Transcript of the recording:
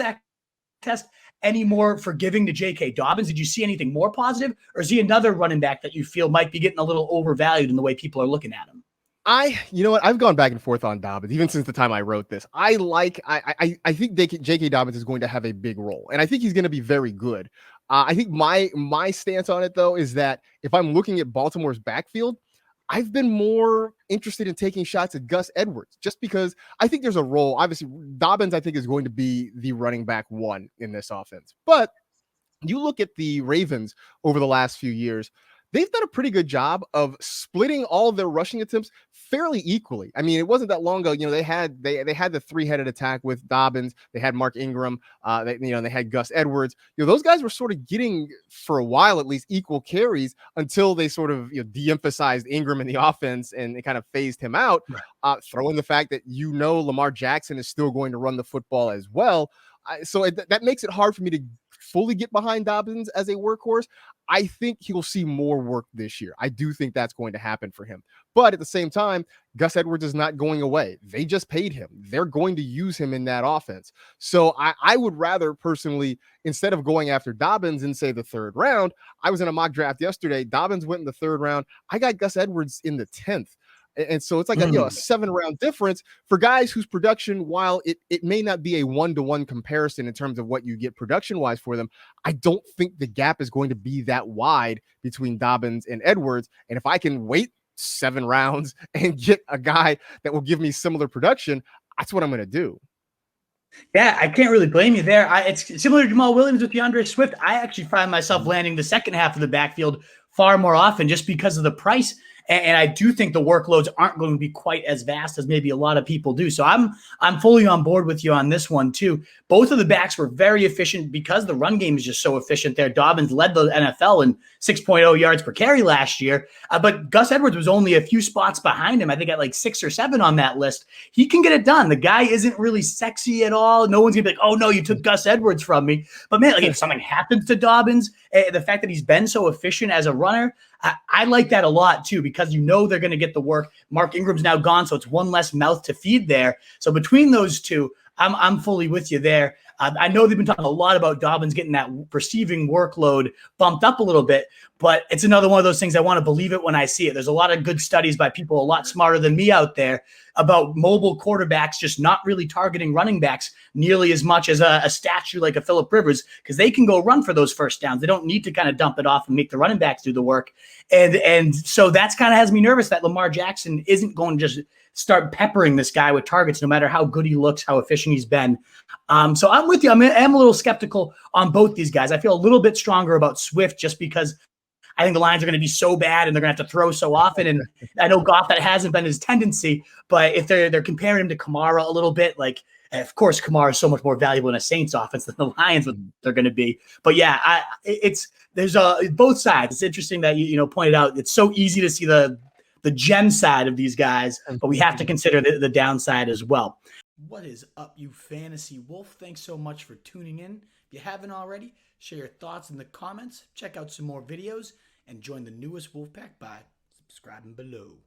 sack test any more forgiving to JK Dobbins? Did you see anything more positive, or is he another running back that you feel might be getting a little overvalued in the way people are looking at him? You know what? I've gone back and forth on Dobbins even since the time I wrote this. I think JK Dobbins is going to have a big role, and I think he's going to be very good. I think my stance on it though is that if I'm looking at Baltimore's backfield, I've been more interested in taking shots at Gus Edwards just because I think there's a role. Obviously, Dobbins I think is going to be the running back one in this offense, but you look at the Ravens over the last few years, they've done a pretty good job of splitting all of their rushing attempts fairly equally. I mean, it wasn't that long ago, they had the three-headed attack with Dobbins, they had Mark Ingram, they had Gus Edwards. Those guys were sort of getting, for a while at least, equal carries until they sort of de-emphasized Ingram in the offense and it kind of phased him out. Right. Throw in the fact that Lamar Jackson is still going to run the football as well. So that makes it hard for me to fully get behind Dobbins as a workhorse. I think he'll see more work this year. I do think that's going to happen for him. But at the same time, Gus Edwards is not going away. They just paid him. They're going to use him in that offense. So I would rather personally, instead of going after Dobbins in, say, the third round, I was in a mock draft yesterday. Dobbins went in the third round. I got Gus Edwards in the 10th. And so it's like a 7-round difference for guys whose production, while it may not be a one-to-one comparison in terms of what you get production-wise for them, I don't think the gap is going to be that wide between Dobbins and Edwards. And if I can wait 7 rounds and get a guy that will give me similar production, that's what I'm going to do. Yeah, I can't really blame you there. It's similar to Jamal Williams with DeAndre Swift. I actually find myself landing the second half of the backfield far more often just because of the price. And I do think the workloads aren't going to be quite as vast as maybe a lot of people do. So I'm fully on board with you on this one too. Both of the backs were very efficient because the run game is just so efficient there. Dobbins led the NFL in 6.0 yards per carry last year, but Gus Edwards was only a few spots behind him. I think at like 6 or 7 on that list. He can get it done. The guy isn't really sexy at all. No one's gonna be like, oh no, you took Gus Edwards from me. But man, like if something happens to Dobbins, the fact that he's been so efficient as a runner, I like that a lot too, because they're going to get the work. Mark Ingram's now gone, so it's one less mouth to feed there. So between those two, I'm fully with you there. I know they've been talking a lot about Dobbins getting that receiving workload bumped up a little bit, but it's another one of those things I want to believe it when I see it. There's a lot of good studies by people a lot smarter than me out there about mobile quarterbacks just not really targeting running backs nearly as much as a statue like a Phillip Rivers, because they can go run for those first downs. They don't need to kind of dump it off and make the running backs do the work. And so that's kind of has me nervous that Lamar Jackson isn't going to just start peppering this guy with targets, no matter how good he looks, how efficient he's been. So I'm with you. I'm a little skeptical on both these guys. I feel a little bit stronger about Swift just because I think the Lions are going to be so bad and they're going to have to throw so often. And I know Goff, that hasn't been his tendency, but if they're comparing him to Kamara a little bit, like, of course, Kamara is so much more valuable in a Saints offense than the Lions they're going to be. But yeah, there's both sides. It's interesting that you pointed out it's so easy to see the gem side of these guys, but we have to consider the downside as well. What is up, you fantasy wolf? Thanks so much for tuning in. If you haven't already, share your thoughts in the comments, check out some more videos, and join the newest Wolfpack by subscribing below.